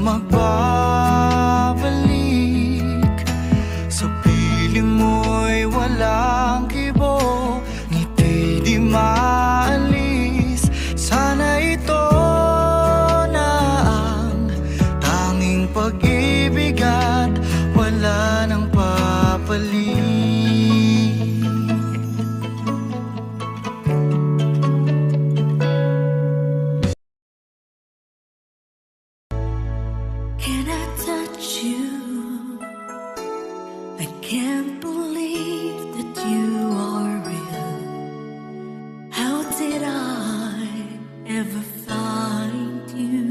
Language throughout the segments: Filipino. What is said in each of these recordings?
magbabalik. Sa piling mo'y walang kibo, ngiti di maalis. Sana ito na ang tanging pag-ibig at wala nang papalit. Can I touch you? I can't believe that you are real. How did I ever find you?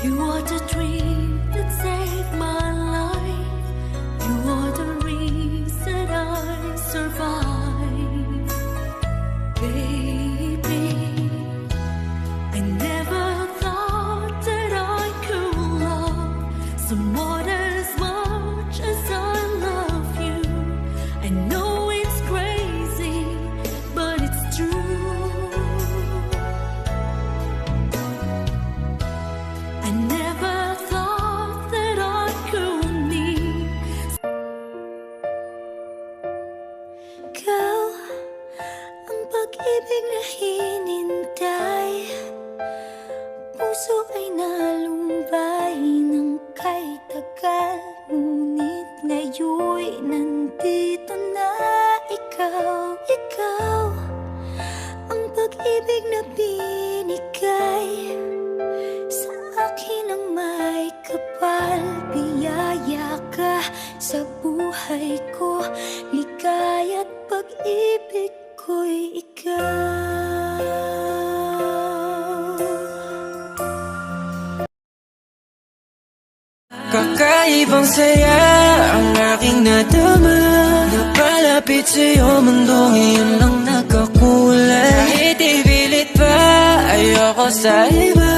You are the dream that saved my life. You are the reason I survive. Baby, I never thought that I could love someone as much as I love you. I know it's crazy, but it's true. I never thought that I could need ikaw, ang pag-ibig na hinintay. Puso ay nalumbay ng kay tagal, ngunit ngayon'y nandito na ikaw. Ikaw, ang pag-ibig na binigay sa akin ang may kapal. Biyaya ka sa buhay ko, ligaya't pag-ibig ko'y ikaw. Kakaibang saya ang aking nadama. Napalapit sa'yo, mundo ngayon lang nagkakulay. Kahit ipilit pa, ayoko sa iba.